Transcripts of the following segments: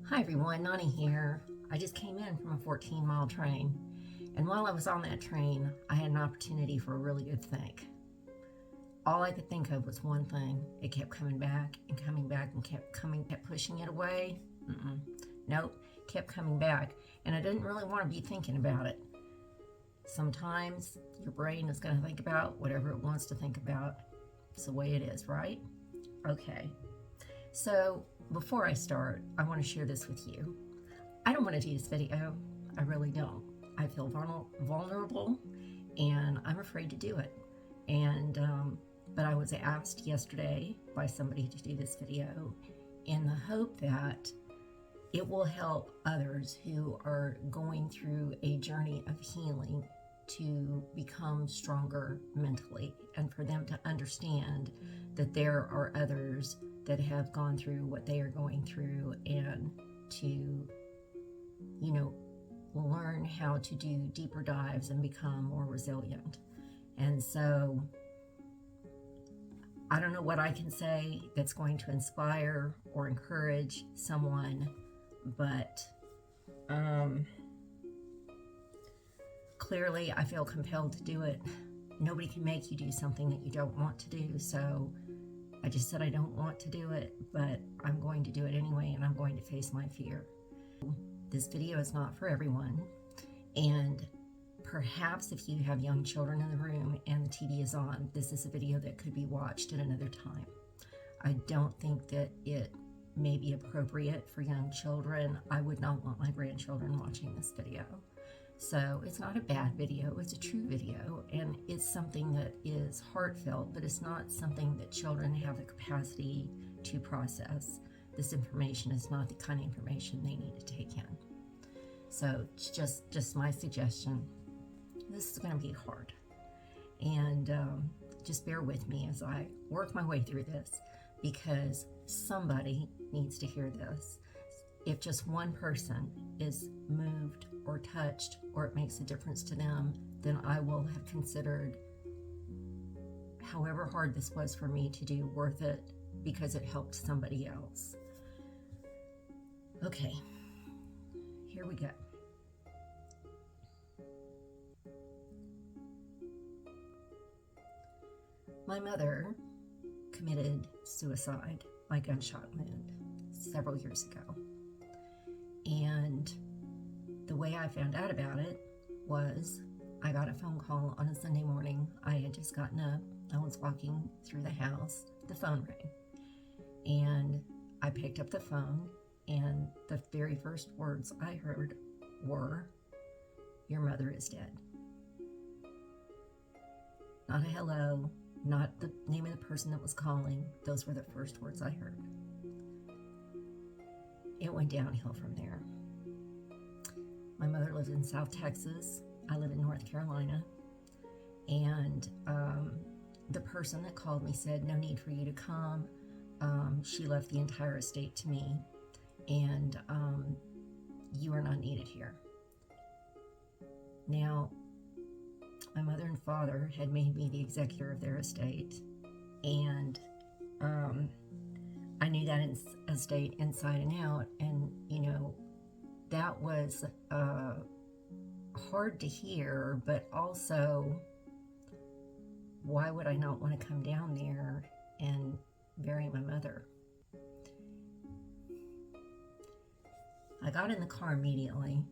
Hi everyone, Nonnie here. I just came in from a 14-mile train, and while I was on that train, I had an opportunity for a really good think. All I could think of was one thing. It kept coming back and coming back and kept pushing it away. Nope, kept coming back, and I didn't really want to be thinking about it. Sometimes your brain is going to think about whatever it wants to think about. It's the way it is, right? Okay. So before I start, I want to share this with you. I don't want to do this video. I really don't. I feel vulnerable and I'm afraid to do it. But I was asked yesterday by somebody to do this video in the hope that it will help others who are going through a journey of healing to become stronger mentally, and for them to understand that there are others that have gone through what they are going through, and to, learn how to do deeper dives and become more resilient. And so I don't know what I can say that's going to inspire or encourage someone, but clearly I feel compelled to do it. Nobody can make you do something that you don't want to do, so I just said I don't want to do it, but I'm going to do it anyway, and I'm going to face my fear. This video is not for everyone, and perhaps if you have young children in the room and the TV is on, this is a video that could be watched at another time. I don't think that it may be appropriate for young children. I would not want my grandchildren watching this video. So it's not a bad video, it's a true video, and it's something that is heartfelt, but it's not something that children have the capacity to process. This information is not the kind of information they need to take in. So it's just my suggestion. This is going to be hard, and just bear with me as I work my way through this, because somebody needs to hear this. If just one person is moved or touched, or it makes a difference to them, then I will have considered however hard this was for me to do worth it, because it helped somebody else. Okay, here we go. My mother committed suicide by gunshot wound several years ago. And the way I found out about it was I got a phone call on a Sunday morning. I had just gotten up. I was walking through the house. The phone rang. And I picked up the phone, and the very first words I heard were, "Your mother is dead." Not a hello, not the name of the person that was calling. Those were the first words I heard. It went downhill from there. My mother lived in South Texas. I live in North Carolina. And the person that called me said, "No need for you to come." She left the entire estate to me, and you are not needed here. Now, my mother and father had made me the executor of their estate, and I knew that estate inside and out, and that was hard to hear, but also, why would I not want to come down there and bury my mother? I got in the car immediately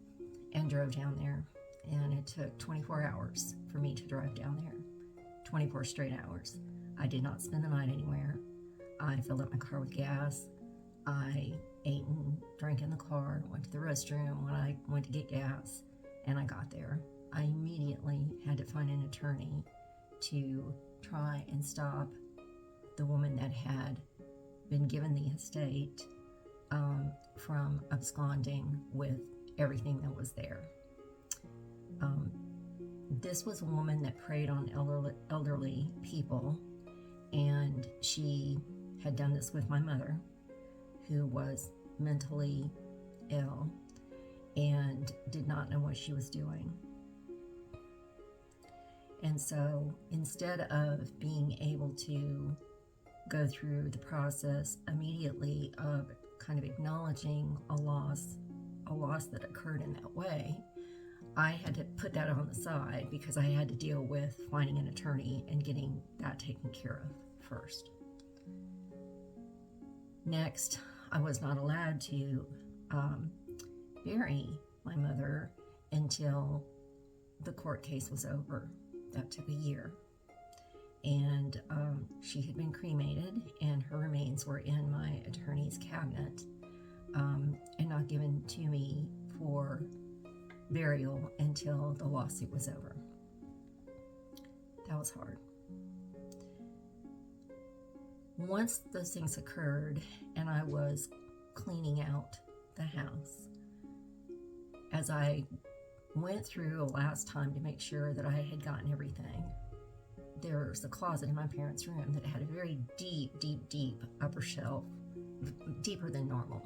and drove down there, and it took 24 hours for me to drive down there. 24 straight hours. I did not spend the night anywhere. I filled up my car with gas. I ate and drank in the car, went to the restroom when I went to get gas, and I got there. I immediately had to find an attorney to try and stop the woman that had been given the estate from absconding with everything that was there. This was a woman that preyed on elderly people, and she had done this with my mother, who was mentally ill and did not know what she was doing. And so instead of being able to go through the process immediately of kind of acknowledging a loss that occurred in that way, I had to put that on the side because I had to deal with finding an attorney and getting that taken care of first. Next, I was not allowed to bury my mother until the court case was over. That took a year. And she had been cremated, and her remains were in my attorney's cabinet and not given to me for burial until the lawsuit was over. That was hard. Once those things occurred and I was cleaning out the house, as I went through a last time to make sure that I had gotten everything, there was a closet in my parents' room that had a very deep upper shelf, deeper than normal.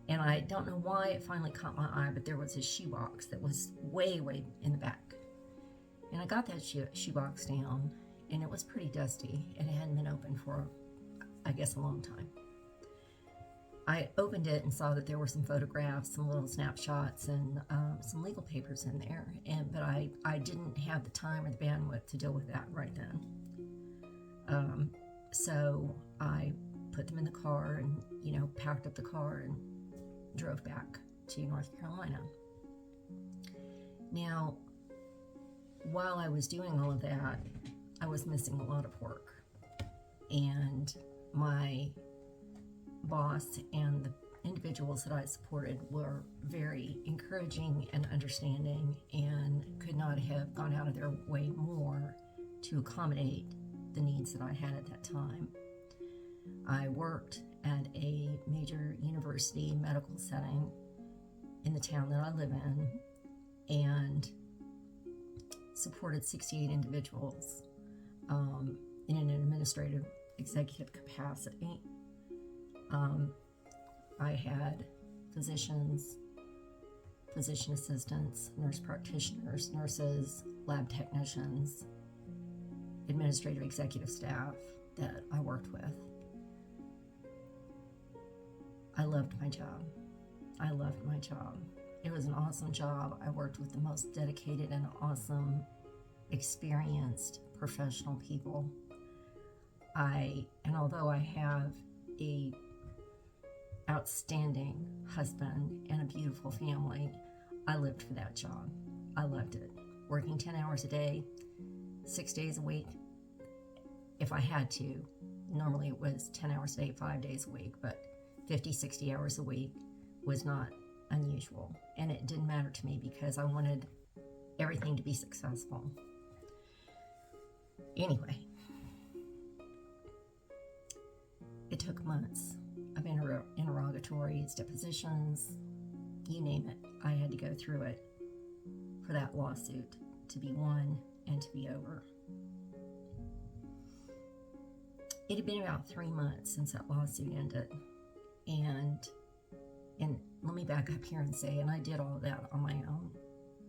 And I don't know why it finally caught my eye, but there was a shoebox that was way in the back. And I got that shoebox down, and it was pretty dusty, and it hadn't been opened for, I guess, a long time. I opened it and saw that there were some photographs, some little snapshots, and some legal papers in there. But I didn't have the time or the bandwidth to deal with that right then. So I put them in the car and, packed up the car and drove back to North Carolina. Now, while I was doing all of that, I was missing a lot of work. And my boss and the individuals that I supported were very encouraging and understanding and could not have gone out of their way more to accommodate the needs that I had at that time. I worked at a major university medical setting in the town that I live in and supported 68 individuals in an administrative executive capacity. I had physicians, physician assistants, nurse practitioners, nurses, lab technicians, administrative executive staff that I worked with. I loved my job. It was an awesome job. I worked with the most dedicated and awesome, experienced, professional people. And although I have a outstanding husband and a beautiful family, I lived for that job. I loved it. Working 10 hours a day, 6 days a week, if I had to. Normally it was 10 hours a day, 5 days a week, but 50, 60 hours a week was not unusual. And it didn't matter to me because I wanted everything to be successful. Anyway, it took months of interrogatories, depositions, you name it. I had to go through it for that lawsuit to be won and to be over. It had been about 3 months since that lawsuit ended. And let me back up here and say, and I did all of that on my own.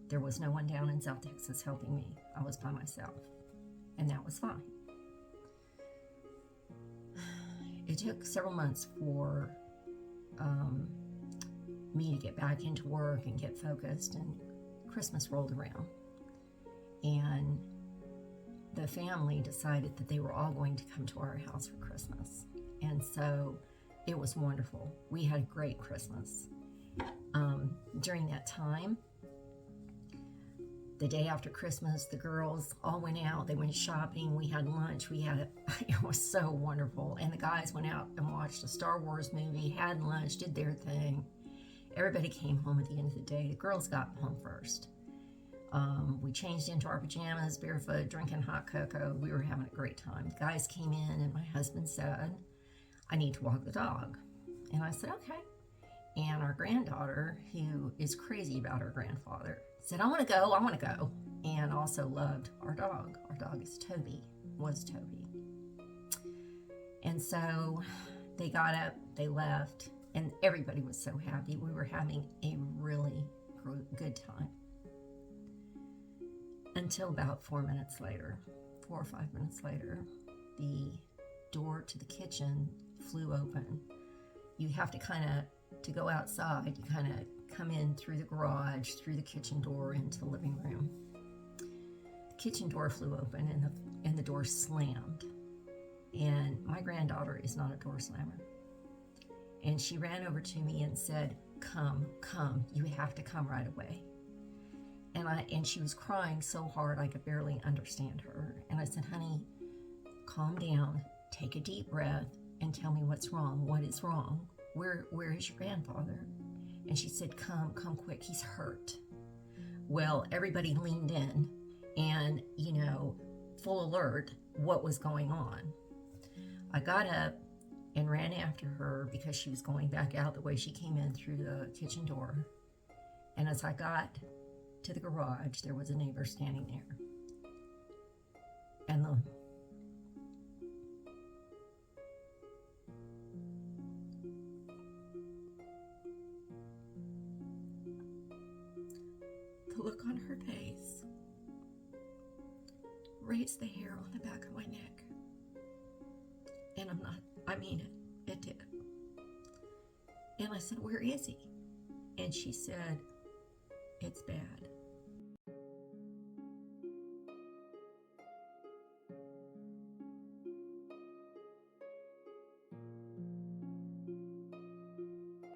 There was no one down in South Texas helping me. I was by myself, and that was fine. It took several months for me to get back into work and get focused, and Christmas rolled around. And the family decided that they were all going to come to our house for Christmas. And so it was wonderful. We had a great Christmas. During that time, the day after Christmas, the girls all went out. They went shopping. We had lunch. It was so wonderful. And the guys went out and watched a Star Wars movie, had lunch, did their thing. Everybody came home at the end of the day. The girls got home first. We changed into our pajamas, barefoot, drinking hot cocoa. We were having a great time. The guys came in, and my husband said, "I need to walk the dog." And I said, "Okay." And our granddaughter, who is crazy about her grandfather, said, I want to go, and also loved our dog. Our dog is Toby, was Toby. And so they got up, they left, and everybody was so happy. We were having a really good time. Until about 4 or 5 minutes later, the door to the kitchen flew open, you have to to go outside, you kind of come in through the garage, through the kitchen door into the living room. The kitchen door flew open and the door slammed. And my granddaughter is not a door slammer. And she ran over to me and said, come, you have to come right away. And she was crying so hard I could barely understand her. And I said, honey, calm down, take a deep breath, and tell me what's wrong. What is wrong? Where is your grandfather? And she said, come quick, he's hurt. Well, everybody leaned in and, full alert, what was going on. I got up and ran after her because she was going back out the way she came in through the kitchen door. And as I got to the garage, there was a neighbor standing there. And the look on her face raised the hair on the back of my neck. And it did. And I said, where is he? And she said, it's bad.